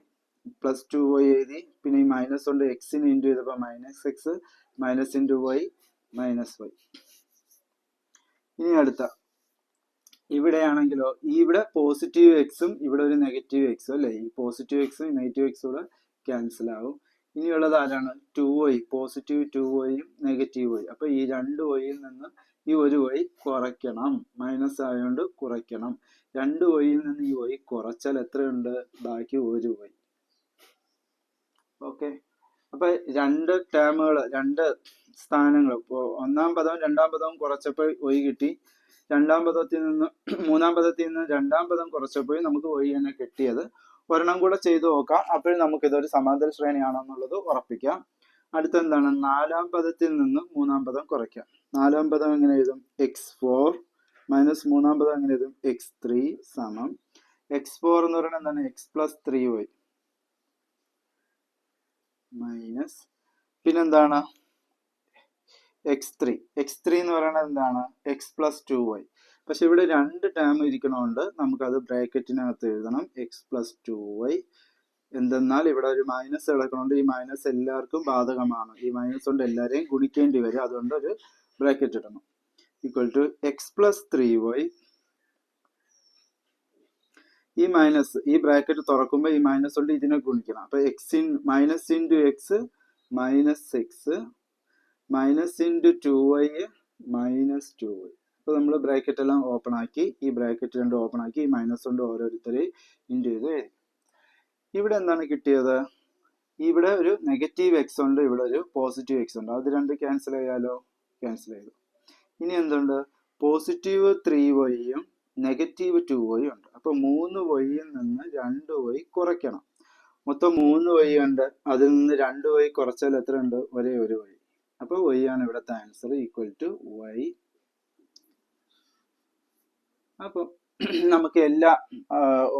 പ്ലസ് 2y എഴുതി. പിന്നെ ഈ മൈനസ് കൊണ്ട് എക്സിന് ഇൻറ്റു ചെയ്തപ്പോൾ minus x minus into y minus y. ഇനി അടുത്ത ഇവിടെയാണെങ്കിലോ, ഇവിടെ പോസിറ്റീവ് എക്സും ഇവിടെ ഒരു നെഗറ്റീവ് എക്സും അല്ലേ. ഈ പോസിറ്റീവ് എക്സും നെഗറ്റീവ് എക്സും കൂടെ ക്യാൻസൽ ആവും. ഇനിയുള്ളത് ആരാണ്? 2y. പോസിറ്റീവ് 2yയും നെഗറ്റീവ് y. അപ്പൊ ഈ രണ്ട് വൈയിൽ നിന്ന് ഈ ഒരു y കുറയ്ക്കണം. മൈനസ് ആയതുകൊണ്ട് കുറയ്ക്കണം. രണ്ട് വൈയിൽ നിന്ന് ഈ y കുറച്ചാൽ എത്രയുണ്ട്? ബാക്കി ഒരു y. ഓക്കെ. അപ്പൊ രണ്ട് ടേമുകൾ, രണ്ട് സ്ഥാനങ്ങൾ, ഇപ്പോൾ ഒന്നാം പദവും രണ്ടാം പദവും കുറച്ചപ്പോൾ y കിട്ടി. രണ്ടാം പദത്തിൽ നിന്ന് മൂന്നാം പദത്തിൽ നിന്ന് രണ്ടാം പദം കുറച്ചപ്പോൾ നമുക്ക് y തന്നെ കിട്ടിയത്. ഒരെണ്ണം കൂടെ ചെയ്തു നോക്കാം. അപ്പോഴും നമുക്ക് ഇതൊരു സമാന്തര ശ്രേണിയാണെന്നുള്ളത് ഉറപ്പിക്കാം. അടുത്ത എന്താണ്? നാലാം പദത്തിൽ നിന്ന് മൂന്നാം പദം കുറയ്ക്കാം. നാലാം പദം എങ്ങനെ എഴുതും? x4 മൈനസ് മൂന്നാം പദം എങ്ങനെ എഴുതും? x3 സമം x4 എന്ന് പറയുന്നത് എന്താണ്? x പ്ലസ് 3y മൈനസ് പിന്നെന്താണ്? x3 എന്ന് പറയുന്നത് എന്താണ്? x plus 2y. പക്ഷെ ഇവിടെ രണ്ട് ടേം ഇരിക്കണോണ്ട് നമുക്കത് ബ്രാക്കറ്റിനകത്ത് എഴുതണം. x plus 2y. എന്തെന്നാൽ ഇവിടെ ഒരു മൈനസ് കിടക്കണോണ്ട് ഈ മൈനസ് എല്ലാവർക്കും ബാധകമാണ്. ഈ മൈനസ് കൊണ്ട് എല്ലാവരെയും ഗുണിക്കേണ്ടി വരും. അതുകൊണ്ട് ഒരു ബ്രാക്കറ്റ് ഇടണം. Equal to x plus 3y. ഈ മൈനസ്, ഈ ബ്രാക്കറ്റ് തുറക്കുമ്പോൾ ഈ മൈനസ് കൊണ്ട് ഇതിനെ ഗുണിക്കണം. അപ്പൊ minus into X minus x minus into 2y minus 2y. അപ്പൊ നമ്മൾ ബ്രാക്കറ്റ് എല്ലാം ഓപ്പൺ ആക്കി, ഈ ബ്രാക്കറ്റ് രണ്ടും ഓപ്പൺ ആക്കി, ഈ മൈനസ് കൊണ്ട് ഓരോരുത്തരെയും ഇൻറ്റു ചെയ്ത് എഴുതി. ഇവിടെ എന്താണ് കിട്ടിയത്? ഇവിടെ ഒരു നെഗറ്റീവ് എക്സ് ഉണ്ട്, ഇവിടെ ഒരു പോസിറ്റീവ് എക്സ് ഉണ്ട്. അത് രണ്ട് ക്യാൻസൽ ചെയ്യാലോ? ക്യാൻസൽ ചെയ്തു. ഇനി എന്തുണ്ട്? പോസിറ്റീവ് 3yയും നെഗറ്റീവ് 2y ഉണ്ട്. അപ്പൊ 3y നിന്ന് 2y കുറയ്ക്കണം. മൊത്തം 3 y ഉണ്ട്. അതിൽ നിന്ന് 2 y കുറച്ചാൽ എത്ര ഉണ്ട്? ഒരേ ഒരു y. അപ്പോൾ y ആണ് ഇവിടുത്തെ ആൻസർ, ഈക്വൽ ടു y. അപ്പോൾ നമുക്ക് എല്ലാ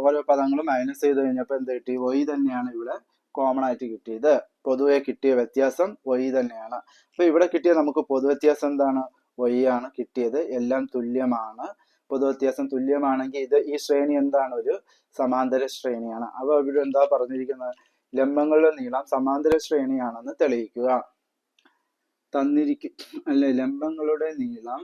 ഓരോ പദങ്ങളും മൈനസ് ചെയ്ത് കഴിഞ്ഞപ്പോൾ എന്ത് കിട്ടി? y തന്നെയാണ് ഇവിടെ കോമൺ ആയിട്ട് കിട്ടിയത്. പൊതുവെ കിട്ടിയ വ്യത്യാസം y തന്നെയാണ്. അപ്പൊ ഇവിടെ കിട്ടിയ നമുക്ക് പൊതുവ്യത്യാസം എന്താണ്? y ആണ് കിട്ടിയത്. എല്ലാം തുല്യമാണ്. പൊതുവ്യത്യാസം തുല്യമാണെങ്കിൽ ഇത് ഈ ശ്രേണി എന്താണ്? ഒരു സമാന്തര ശ്രേണിയാണ്. അപ്പൊ ഇവിടെ എന്താ പറഞ്ഞിരിക്കുന്നത്? ലംബങ്ങളുടെ നീളം സമാന്തര ശ്രേണിയാണെന്ന് തെളിയിക്കുക. തന്നിരിക്കും അല്ലെ, ലംബങ്ങളുടെ നീളം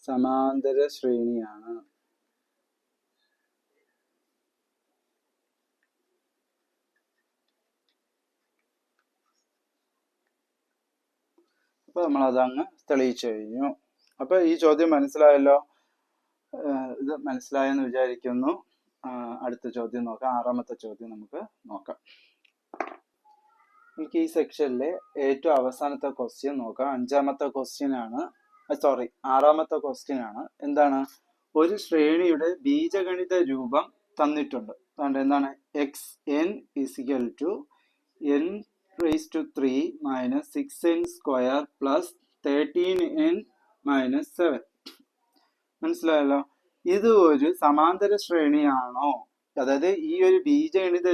സമാന്തര ശ്രേണിയാണ്. അപ്പൊ നമ്മൾ അതങ്ങ് തെളിയിച്ചു കഴിഞ്ഞു. അപ്പൊ ഈ ചോദ്യം മനസ്സിലായല്ലോ. ഇത് മനസ്സിലായെന്ന് വിചാരിക്കുന്നു. അടുത്ത ചോദ്യം നോക്കാം. 6ാമത്തെ ചോദ്യം നമുക്ക് നോക്കാം. നമുക്ക് ഈ സെക്ഷനിലെ ഏറ്റവും അവസാനത്തെ ക്വസ്റ്റ്യൻ നോക്കാം. 5ാമത്തെ ക്വസ്റ്റ്യൻ ആണ്, 6ാമത്തെ ക്വസ്റ്റ്യൻ ആണ്. എന്താണ്? ഒരു ശ്രേണിയുടെ ബീജഗണിത രൂപം തന്നിട്ടുണ്ട്. എന്താണ്? xn is equal to n raised to 3 minus 6n square plus 13n minus 7. മനസ്സിലായല്ലോ. ഇത് ഒരു സമാന്തര ശ്രേണിയാണോ? അതായത് ഈ ഒരു ബീജഗണിത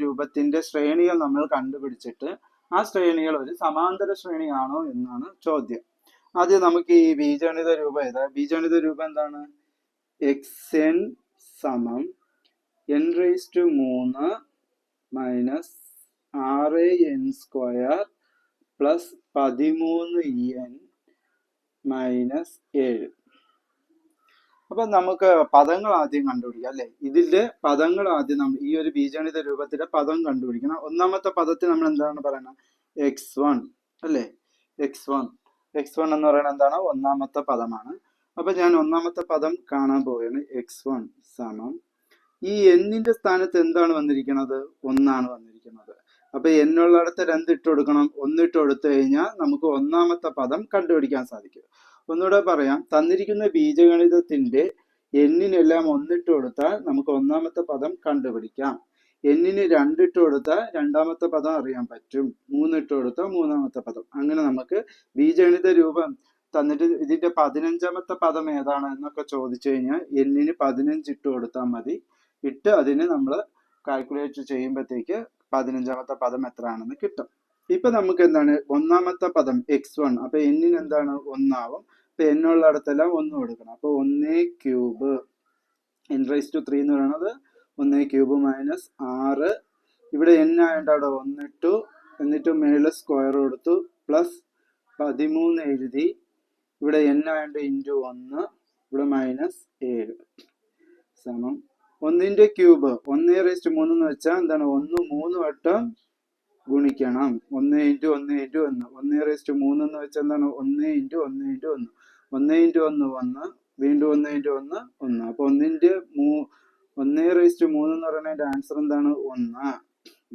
രൂപത്തിന്റെ ശ്രേണികൾ നമ്മൾ കണ്ടുപിടിച്ചിട്ട് ആ ശ്രേണികൾ ഒരു സമാന്തര ശ്രേണിയാണോ എന്നാണ് ചോദ്യം. ആദ്യം നമുക്ക് ഈ ബീജഗണിത രൂപം ഏതാ? ബീജഗണിത രൂപം എന്താണ്? xn സമം n raised to 3 minus 6n square plus 13n minus 7. അപ്പൊ നമുക്ക് പദങ്ങൾ ആദ്യം കണ്ടുപിടിക്കാം അല്ലെ. ഇതിന്റെ പദങ്ങൾ ആദ്യം ഈ ഒരു ബീജഗണിത രൂപത്തിന്റെ പദം കണ്ടുപിടിക്കണം. ഒന്നാമത്തെ പദത്തിൽ നമ്മൾ എന്താണ് പറയുന്നത്? x1 അല്ലെ. x1 എന്ന് പറയുന്നത് എന്താണ്? ഒന്നാമത്തെ പദമാണ്. അപ്പൊ ഞാൻ ഒന്നാമത്തെ പദം കാണാൻ പോവുകയാണ്. x1 സമം ഈ എന്നിന്റെ സ്ഥാനത്ത് എന്താണ് വന്നിരിക്കുന്നത്? 1 ആണ് വന്നിരിക്കുന്നത്. അപ്പൊ എന്നുള്ളിടത്ത് 2 ഇട്ട് കൊടുക്കണം. 1 ഇട്ട് കൊടുത്തു കഴിഞ്ഞാൽ നമുക്ക് ഒന്നാമത്തെ പദം കണ്ടുപിടിക്കാൻ സാധിക്കും. ഒന്നുകൂടെ പറയാം. തന്നിരിക്കുന്ന ബീജഗണിതത്തിന്റെ എന്നിനെല്ലാം 1 ഇട്ട് കൊടുത്താൽ നമുക്ക് ഒന്നാമത്തെ പദം കണ്ടുപിടിക്കാം. എന്നിന് 2 ഇട്ട് കൊടുത്താൽ രണ്ടാമത്തെ പദം അറിയാൻ പറ്റും. 3 ഇട്ട് കൊടുത്താൽ മൂന്നാമത്തെ പദം. അങ്ങനെ നമുക്ക് ബീജഗണിത രൂപം തന്നിട്ട് ഇതിന്റെ 15ാമത്തെ പദം ഏതാണ് എന്നൊക്കെ ചോദിച്ചു കഴിഞ്ഞാൽ എന്നിന് 15 ഇട്ട് കൊടുത്താൽ മതി. ഇട്ട് അതിന് നമ്മൾ കാൽക്കുലേറ്റ് ചെയ്യുമ്പോഴത്തേക്ക് 15ാമത്തെ പദം എത്രയാണെന്ന് കിട്ടും. ഇപ്പൊ നമുക്ക് എന്താണ്? ഒന്നാമത്തെ പദം x1. അപ്പൊ എന്നിന് എന്താണ്? 1 ആവും. അപ്പൊ എന്നുള്ളിടത്തെല്ലാം 1 കൊടുക്കണം. അപ്പൊ 1 ക്യൂബ് n raised to 3 എന്ന് പറയുന്നത് 1 ക്യൂബ് മൈനസ് 6. ഇവിടെ n ആയതുകൊണ്ട് അവിടെ 1 ഇട്ടു. എന്നിട്ട് മേളിൽ സ്ക്വയർ കൊടുത്തു. പ്ലസ് 13 എഴുതി. ഇവിടെ n ആയതുകൊണ്ട് ഇൻറ്റു 1. ഇവിടെ മൈനസ് 7 സമം 1ന്റെ ക്യൂബ് 1 raised to 3 എന്ന് വെച്ചാൽ എന്താണ്? 1 3 വട്ടം ഗുണിക്കണം. 1 ഇൻറ്റു 1 ഇൻറ്റു 1. 1 raised to 3 എന്ന് വെച്ചാൽ എന്താണ്? 1 ഇൻറ്റു 1 ഇൻറ്റു 1. 1 ഇൻറ്റു 1 1. വീണ്ടും 1 ഇൻറ്റു 1 1. അപ്പൊ 1 raised to 3 എന്ന് പറയുന്നതിന്റെ ആൻസർ എന്താണ്? 1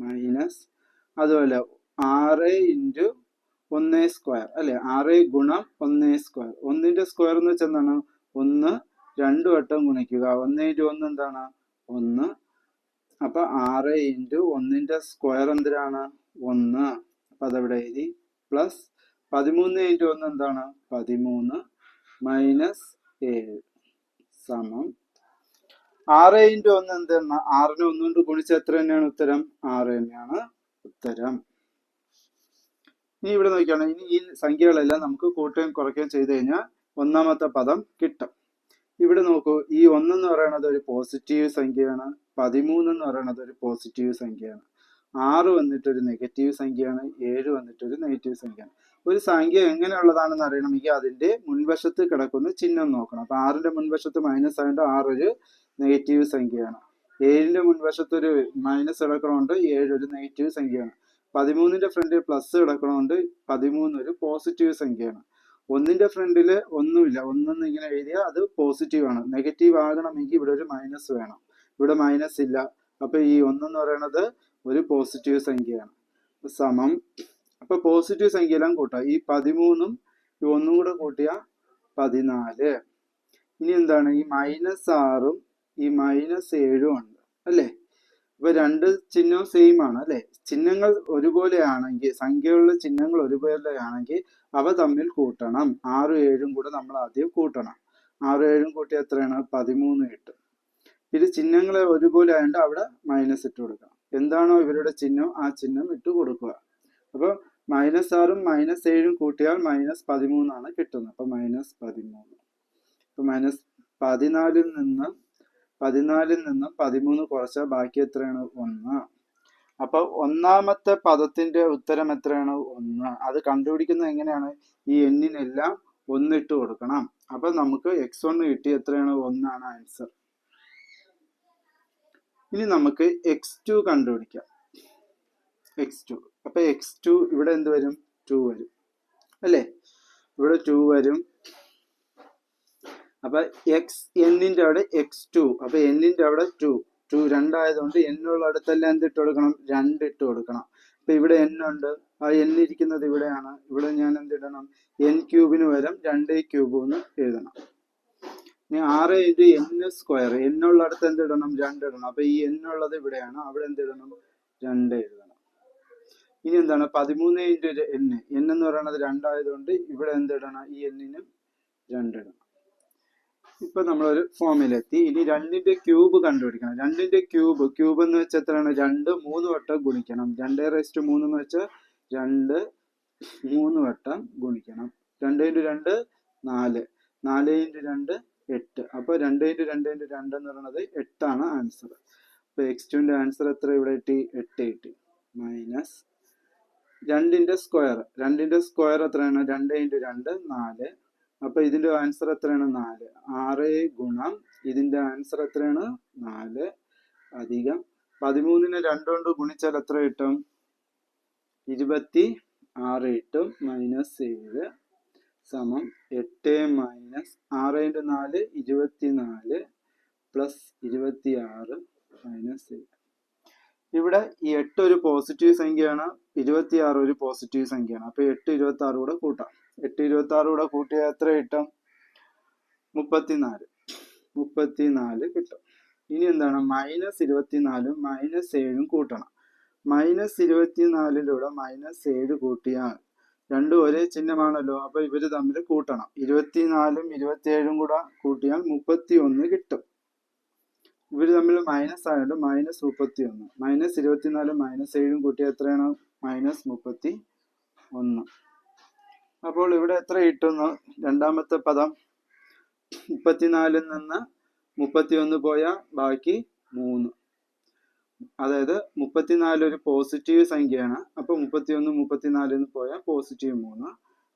മൈനസ് അതുപോലെ 6 ഇൻറ്റു 1 സ്ക്വയർ അല്ലെ. 6 ഗുണം 1 സ്ക്വയർ. 1ന്റെ സ്ക്വയർ എന്ന് വെച്ചാൽ എന്താണ്? 1 2 വട്ടം ഗുണിക്കുക. 1 ഇൻറ്റു 1 എന്താണ്? 1. അപ്പൊ 6 ഇൻറ്റു 1ന്റെ സ്ക്വയർ എന്തിനാണ്? 1. അപ്പൊ അതവിടെ എഴുതി. പ്ലസ് 13 ഇൻറ്റു 1 എന്താണ്? 13 മൈനസ് 7 സമം 6 ഇൻറ്റു 1 എന്താണ്? 6നെ 1 കൊണ്ട് ഗുണിച്ച എത്ര തന്നെയാണ് ഉത്തരം? 6 തന്നെയാണ് ഉത്തരം. ഇനി ഇവിടെ നോക്കിയാണ്. ഇനി ഈ സംഖ്യകളെല്ലാം നമുക്ക് കൂട്ടുകയും കുറയ്ക്കുകയും ചെയ്ത് കഴിഞ്ഞാൽ ഒന്നാമത്തെ പദം കിട്ടും. ഇവിടെ നോക്കൂ. ഈ 1 എന്ന് പറയുന്നത് ഒരു പോസിറ്റീവ് സംഖ്യയാണ്. 13 എന്ന് പറയുന്നത് ഒരു പോസിറ്റീവ് സംഖ്യയാണ്. 6 വന്നിട്ടൊരു നെഗറ്റീവ് സംഖ്യയാണ്. 7 വന്നിട്ടൊരു നെഗറ്റീവ് സംഖ്യയാണ്. ഒരു സംഖ്യ എങ്ങനെയുള്ളതാണെന്ന് അറിയണമെങ്കിൽ അതിന്റെ മുൻവശത്ത് കിടക്കുന്ന ചിഹ്നം നോക്കണം. അപ്പൊ 6ന്റെ മുൻവശത്ത് മൈനസ് ആയതുകൊണ്ട് 6 ഒരു നെഗറ്റീവ് സംഖ്യയാണ്. 7ന്റെ മുൻവശത്ത് ഒരു മൈനസ് കിടക്കണമുണ്ട്. 7 ഒരു നെഗറ്റീവ് സംഖ്യയാണ്. 13ന്റെ ഫ്രണ്ടിൽ പ്ലസ് കിടക്കണമുണ്ട്. 13 ഒരു പോസിറ്റീവ് സംഖ്യയാണ്. 1ന്റെ ഫ്രണ്ടിൽ ഒന്നുമില്ല. 1 ഇങ്ങനെ എഴുതിയാൽ അത് പോസിറ്റീവ് ആണ്. നെഗറ്റീവ് ആകണമെങ്കിൽ ഇവിടെ ഒരു മൈനസ് വേണം. ഇവിടെ മൈനസ് ഇല്ല. അപ്പൊ ഈ 1 എന്ന് പറയുന്നത് ഒരു പോസിറ്റീവ് സംഖ്യയാണ്. സമം അപ്പൊ പോസിറ്റീവ് സംഖ്യയെല്ലാം കൂട്ടാം. ഈ 13ഉം ഒന്നും കൂടെ കൂട്ടിയ 14. ഇനി എന്താണ്, ഈ -6ഉം ഈ -7ഉം ഉണ്ട് അല്ലേ. ഇപ്പൊ രണ്ട് ചിഹ്നവും സെയിം ആണ് അല്ലെ. ചിഹ്നങ്ങൾ ഒരുപോലെയാണെങ്കിൽ, സംഖ്യകളുടെ ചിഹ്നങ്ങൾ ഒരുപോലെയാണെങ്കിൽ അവ തമ്മിൽ കൂട്ടണം. 6ഉം 7ഉം കൂടെ നമ്മൾ ആദ്യം കൂട്ടണം. 6ഉം 7ഉം കൂട്ടി എത്രയാണ്? 13 കിട്ടും. ഇത് ചിഹ്നങ്ങളെ ഒരുപോലെ ആയതുകൊണ്ട് അവിടെ മൈനസ് ഇട്ട് കൊടുക്കണം. എന്താണോ ഇവരുടെ ചിഹ്നം ആ ചിഹ്നം ഇട്ട് കൊടുക്കുക. അപ്പോൾ -6ഉം -7ഉം കൂട്ടിയാൽ -13 ആണ് കിട്ടുന്നത്. അപ്പൊ -13. അപ്പൊ -14ൽ നിന്ന് 13 കുറച്ചാൽ ബാക്കി എത്രയാണ്? 1. അപ്പൊ ഒന്നാമത്തെ പദത്തിന്റെ ഉത്തരം എത്രയാണ്? 1. അത് കണ്ടുപിടിക്കുന്നത് എങ്ങനെയാണ്? ഈ എണ്ണിനെല്ലാം 1 ഇട്ട് കൊടുക്കണം. അപ്പൊ നമുക്ക് x1 കിട്ടി. എത്രയാണ്? 1 ആണ് ആൻസർ. ഇനി നമുക്ക് x2 കണ്ടുപിടിക്കാം. x2. അപ്പൊ x2 ഇവിടെ എന്ത് വരും? 2 വരും അല്ലേ. ഇവിടെ 2 വരും. അപ്പൊ n-ന്റെ അവിടെ x2. അപ്പൊ n-ന്റെ അവിടെ 2 രണ്ടായതുകൊണ്ട് n ഉള്ള അടുത്തെല്ലാം എന്തിട്ട് കൊടുക്കണം? 2 ഇട്ട് കൊടുക്കണം. അപ്പൊ ഇവിടെ n ഉണ്ട്. ആ n ഇരിക്കുന്നത് ഇവിടെയാണ്. ഇവിടെ ഞാൻ എന്തിടണം? n³ പകരം 2³ എന്ന് എഴുതണം. ഇനി 6 × n². n ഉള്ള അടുത്ത് എന്തിടണം? 2 ഇടണം. അപ്പൊ ഈ n ഉള്ളത് ഇവിടെയാണ്. അവിടെ എന്തിടണം? 2 എഴുതണം. ഇനി എന്താണ്? 13 × n. n എന്ന് പറയുന്നത് 2 ആയതുകൊണ്ട് ഇവിടെ എന്തിടണം? ഈ n-ന് 2 ഇടണം. ഇപ്പൊ നമ്മളൊരു ഫോമിലെത്തി. ഇനി 2ന്റെ ക്യൂബ് കണ്ടുപിടിക്കണം. 2ന്റെ ക്യൂബ് എന്ന് വെച്ചാൽ എത്രയാണ്? 2 3 വട്ടം ഗുണിക്കണം. 2⁻3 എന്ന് വെച്ചാൽ 2 3 വട്ടം ഗുണിക്കണം. 2 × 2 4. 4 × 2 8. അപ്പൊ 2 × 2 × 2 എന്ന് പറയുന്നത് 8 ആണ് ആൻസർ. അപ്പൊ x2ന്റെ ആൻസർ എത്ര ഇവിടെ കിട്ടി? 8 കിട്ടി. മൈനസ് 2ന്റെ സ്ക്വയർ. 2ന്റെ സ്ക്വയർ എത്രയാണ്? 2 × 2 4. അപ്പൊ ഇതിന്റെ ആൻസർ എത്രയാണ്? 4. 6 ഗുണം ഇതിന്റെ ആൻസർ എത്രയാണ്? 4 അധികം 13നെ 2 കൊണ്ട് ഗുണിച്ചാൽ എത്ര കിട്ടും? 26 കിട്ടും. -7 സമം 8 - 6 × 4 24 പ്ലസ് 26 -7. ഇവിടെ ഈ 8 ഒരു പോസിറ്റീവ് സംഖ്യയാണ്, 26 ഒരു പോസിറ്റീവ് സംഖ്യയാണ്. അപ്പൊ 8 26 കൂടെ കൂട്ടാം. 8 26 കൂടെ കൂട്ടിയാൽ എത്ര കിട്ടും? 34 കിട്ടും. ഇനി എന്താണ്? -24ഉം -7ഉം കൂട്ടണം. -24ലൂടെ -7 കൂട്ടിയാൽ രണ്ടും ഒരേ ചിഹ്നമാണല്ലോ. അപ്പൊ ഇവര് തമ്മിൽ കൂട്ടണം. 24ഉം 27ഉം കൂടെ കൂട്ടിയാൽ 31 കിട്ടും. ഇവര് തമ്മിൽ മൈനസ് ആയതുകൊണ്ട് -31. -24ഉം -7ഉം കൂട്ടിയാൽ എത്രയാണ്? -31. അപ്പോൾ ഇവിടെ എത്ര കിട്ടുന്നു? രണ്ടാമത്തെ പദം 34ൽ നിന്ന് 31 പോയാൽ ബാക്കി 3. അതായത് 34 ഒരു പോസിറ്റീവ് സംഖ്യയാണ്. അപ്പൊ 31 34 പോയാൽ +3.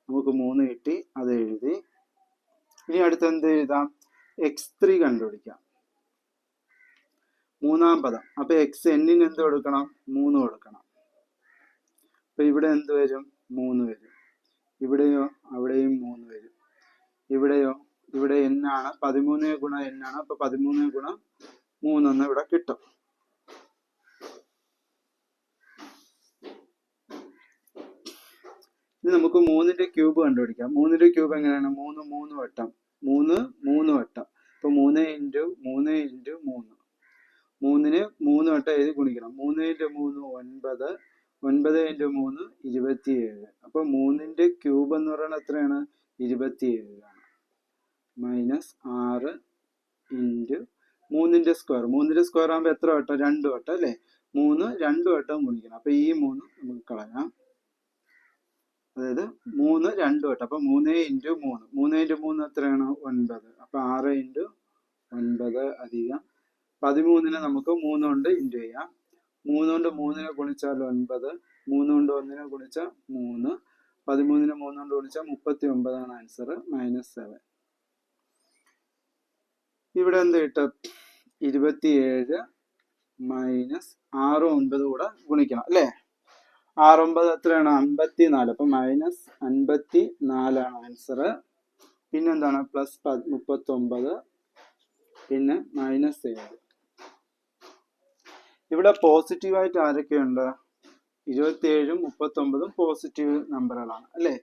നമുക്ക് 3 കിട്ടി. അത് എഴുതി. ഇനി അടുത്ത് എന്ത് എഴുതാം? x3 കണ്ടുപിടിക്കാം. മൂന്നാം പദം. അപ്പൊ n-ന് എന്ത് കൊടുക്കണം? 3 കൊടുക്കണം. അപ്പൊ ഇവിടെ എന്ത് വരും? 3 വരും. ഇവിടെയോ? അവിടെയും 3 വരും. ഇവിടെയോ? ഇവിടെ n ആണ്. 13 × n ആണ്. അപ്പൊ 13 × 3 എന്ന് ഇവിടെ കിട്ടും. ഇനി നമുക്ക് 3ന്റെ ക്യൂബ് കണ്ടുപിടിക്കാം. 3ന്റെ ക്യൂബ് എങ്ങനെയാണ്? 3 3 വട്ടം. 3 3 വട്ടം. അപ്പൊ 3 × 3 × 3. 3ന് 3 വട്ടം എഴുതി ഗുണിക്കണം. 3 × 3 9. 9 × 3 27. അപ്പൊ 3ന്റെ ക്യൂബ് എന്ന് പറയുന്നത് എത്രയാണ്? 27 ആണ്. -6 × 3ന്റെ സ്ക്വയർ. 3ന്റെ സ്ക്വയർ ആകുമ്പോൾ എത്ര വട്ടം? 2 വട്ടം അല്ലേ. 3 2 വട്ടം ഗുണിക്കണം. അപ്പൊ ഈ 3 നമുക്ക് കളയാം. അതായത് 3 2 വട്ടം. അപ്പൊ 3 × 3. 3 × 3 എത്രയാണ്? 9. അപ്പൊ 6 × 9 അധികം 13നെ നമുക്ക് 3 കൊണ്ട് ഇൻറ്റു ചെയ്യാം. 3 കൊണ്ട് 3നെ ഗുണിച്ചാൽ 9. 3 കൊണ്ട് 1നെ ഗുണിച്ചാൽ 3. 13നെ 3 കൊണ്ട് ഗുണിച്ചാൽ 39 ആണ് ആൻസർ. -7. ഇവിടെ എന്ത് കിട്ടും? 27 -6 9 കൂടെ ഗുണിക്കണം അല്ലേ. 6 9 എത്രയാണ്? 54. അപ്പൊ -54 ആണ് ആൻസർ. പിന്നെന്താണ്? +39 പിന്നെ -7. ഇവിടെ പോസിറ്റീവായിട്ട് ആരൊക്കെയുണ്ട്? 27ഉം 39ഉം പോസിറ്റീവ് നമ്പറുകളാണ് അല്ലേ.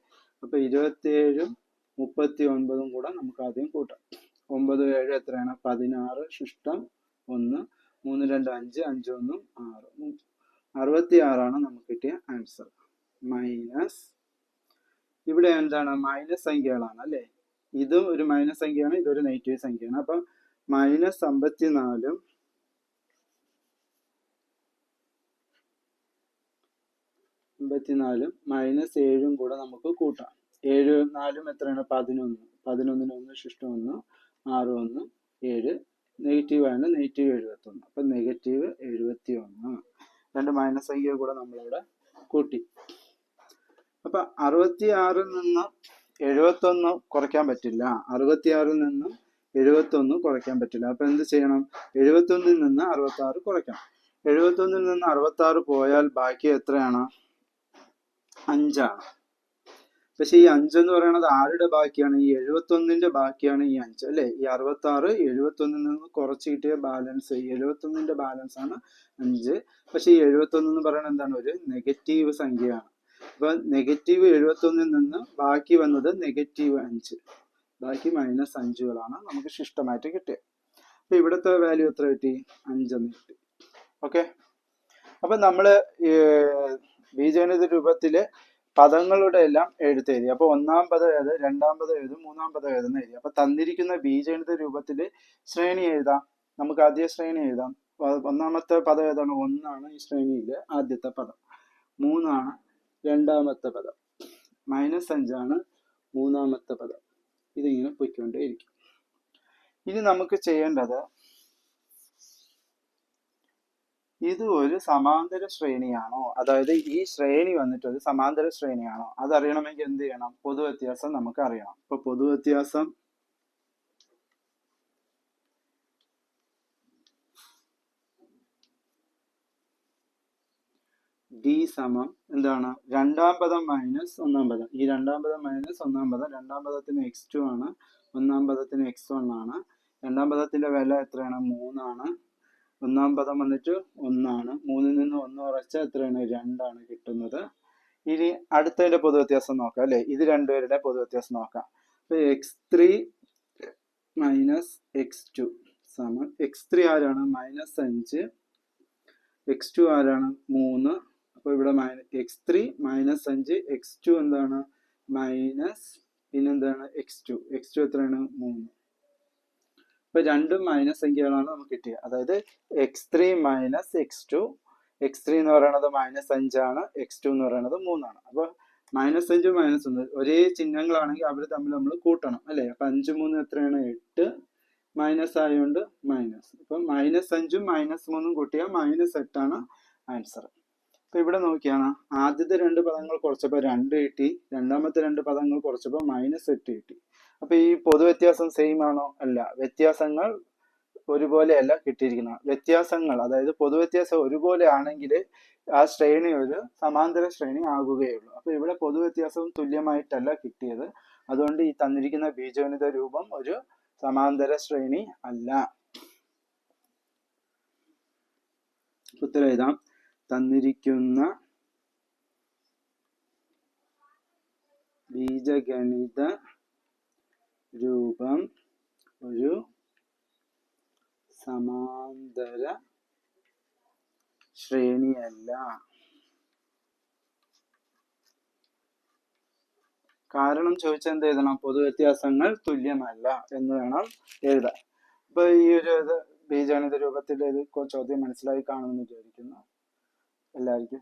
അപ്പൊ 27ഉം 39ഉം കൂടെ നമുക്ക് ആദ്യം കൂട്ടാം. 9 7 എത്രയാണ്? 16 ശിഷ്ടം 1 3 2 5 5 1 6 66 നമുക്ക് കിട്ടിയ ആൻസർ. മൈനസ് ഇവിടെ എന്താണ്? മൈനസ് സംഖ്യകളാണ് അല്ലെ. ഇതും ഒരു മൈനസ് സംഖ്യയാണ്, ഇതൊരു നെഗറ്റീവ് സംഖ്യയാണ്. അപ്പം മൈനസ് 54 മൈനസ് 7ഉം കൂടെ നമുക്ക് കൂട്ടാം. 7 4 എത്രയാണ്? 11 11 1 ശിഷ്ടം 1 6 1 7 നെഗറ്റീവ് ആണ്, നെഗറ്റീവ് 71. അപ്പൊ നെഗറ്റീവ് 71. രണ്ട് മൈനസ് സംഖ്യ കൂടെ നമ്മളിവിടെ കൂട്ടി. അപ്പൊ 66ൽ നിന്ന് 71 കുറയ്ക്കാൻ പറ്റില്ല. 66ൽ നിന്ന് 71 കുറയ്ക്കാൻ പറ്റില്ല. അപ്പൊ എന്ത് ചെയ്യണം? 71ൽ നിന്ന് 66 കുറയ്ക്കണം. 71ൽ നിന്ന് 66 പോയാൽ ബാക്കി എത്രയാണ്? 5 ആണ്. പക്ഷെ ഈ 5 എന്ന് പറയുന്നത് ആരുടെ ബാക്കിയാണ്? ഈ 71ന്റെ ബാക്കിയാണ് ഈ 5 അല്ലെ. ഈ 66 71ൽ നിന്ന് കുറച്ച് കിട്ടിയ ബാലൻസ്, 71ന്റെ ബാലൻസ് ആണ് 5. പക്ഷെ ഈ 71 എന്ന് പറയുന്നത് എന്താണ്? ഒരു നെഗറ്റീവ് സംഖ്യയാണ്. അപ്പൊ നെഗറ്റീവ് 71ൽ നിന്ന് ബാക്കി വന്നത് നെഗറ്റീവ് 5, ബാക്കി മൈനസ് 5കളാണ് നമുക്ക് ശിഷ്ടമായിട്ട് കിട്ടിയത്. അപ്പൊ ഇവിടുത്തെ വാല്യൂ എത്ര കിട്ടി? 5 എന്ന് കിട്ടി. ഓക്കെ. അപ്പൊ നമ്മള് ബീജഗണിത രൂപത്തില് പദങ്ങളുടെ എല്ലാം എഴുത്തെഴുതി. അപ്പൊ ഒന്നാം പദം ഏത്, രണ്ടാം പദം ഏത്, മൂന്നാം പദം ഏതെന്ന് എഴുതി. അപ്പൊ തന്നിരിക്കുന്ന ബീജഗണിത രൂപത്തില് ശ്രേണി എഴുതാം. നമുക്ക് ആദ്യ ശ്രേണി എഴുതാം. ഒന്നാമത്തെ പദം ഏതാണ്? 1 ആണ് ഈ ശ്രേണിയിലെ ആദ്യത്തെ പദം. 3 ആണ് രണ്ടാമത്തെ പദം. -5 ആണ് മൂന്നാമത്തെ പദം. ഇതിങ്ങനെ പൊയ്ക്കൊണ്ടേയിരിക്കും. ഇനി നമുക്ക് ചെയ്യേണ്ടത്, ഇത് ഒരു സമാന്തര ശ്രേണിയാണോ, അതായത് ഈ ശ്രേണി വന്നിട്ട് ഒരു സമാന്തര ശ്രേണിയാണോ അതറിയണമെങ്കിൽ എന്ത് ചെയ്യണം? പൊതുവ്യത്യാസം നമുക്ക് അറിയണം. ഇപ്പൊ പൊതുവ്യത്യാസം D സമം എന്താണ്? രണ്ടാം പദം മൈനസ് ഒന്നാം പദം. ഈ രണ്ടാം പദം മൈനസ് ഒന്നാം പദം. രണ്ടാം പദത്തിന് x2 ആണ്, ഒന്നാം പദത്തിന് x1 ആണ്. രണ്ടാം പദത്തിന്റെ വില എത്രയാണ്? 3 ആണ്. ഒന്നാം പദം വന്നിട്ട് 1 ആണ്. 3ൽ നിന്ന് 1 കുറച്ചാൽ എത്രയാണ്? 2 ആണ് കിട്ടുന്നത്. ഇനി അടുത്തതിന്റെ പൊതുവ്യത്യാസം നോക്കാം അല്ലെ. ഇത് രണ്ടുപേരുടെ പൊതുവ്യത്യാസം നോക്കാം. അപ്പൊ x3 മൈനസ് x2 സമം x3 ആരാണ്? -5. x2 ആരാണ്? 3. അപ്പൊ ഇവിടെ x3 -5, x2 എന്താണ്? മൈനസ്, പിന്നെന്താണ്? x2 എത്രയാണ്? 3. ഇപ്പൊ രണ്ടും മൈനസ് സംഖ്യകളാണ് നമുക്ക് കിട്ടിയത്. അതായത് x3 മൈനസ് x2. x3 എന്ന് പറയുന്നത് -5 ആണ്, x2 എന്ന് പറയുന്നത് 3 ആണ്. അപ്പൊ -5 -1 ഒരേ ചിഹ്നങ്ങളാണെങ്കിൽ അവർ തമ്മിൽ നമ്മൾ കൂട്ടണം അല്ലെ. അപ്പൊ 5 3 എത്രയാണ്? 8. മൈനസ് ആയതുകൊണ്ട് മൈനസ്. അപ്പൊ -5ഉം -3ഉം കൂട്ടിയാൽ -8 ആണ് ആൻസർ. അപ്പൊ ഇവിടെ നോക്കിയാണ് ആദ്യത്തെ രണ്ട് പദങ്ങൾ കുറച്ചപ്പോൾ 2 കിട്ടി, രണ്ടാമത്തെ രണ്ട് പദങ്ങൾ കുറച്ചപ്പോൾ -8 കിട്ടി. അപ്പൊ ഈ പൊതുവ്യത്യാസം സെയിം ആണോ? അല്ല, വ്യത്യാസങ്ങൾ ഒരുപോലെയല്ല കിട്ടിയിരിക്കുന്നത്. വ്യത്യാസങ്ങൾ, അതായത് പൊതുവ്യത്യാസം ഒരുപോലെ ആണെങ്കിൽ ആ ശ്രേണി ഒരു സമാന്തര ശ്രേണി ആകുകയുള്ളൂ. അപ്പൊ ഇവിടെ പൊതുവ്യത്യാസവും തുല്യമായിട്ടല്ല കിട്ടിയത്. അതുകൊണ്ട് ഈ തന്നിരിക്കുന്ന ബീജഗണിത രൂപം ഒരു സമാന്തര ശ്രേണി അല്ല. ഉത്തരം എഴുതാം. തന്നിരിക്കുന്ന ബീജഗണിത രൂപം ഒരു സമാന്തര ശ്രേണിയല്ല. കാരണം ചോദിച്ചാൽ എന്ത് എഴുതണം? പൊതുവ്യത്യാസങ്ങൾ തുല്യമല്ല എന്ന് വേണം എഴുതാൻ. അപ്പൊ ഈ ഒരു ബീജഗണിത രൂപത്തിൽ ഇത് ചോദ്യം മനസ്സിലായി കാണുമെന്ന് വിചാരിക്കുന്നു എല്ലാവർക്കും.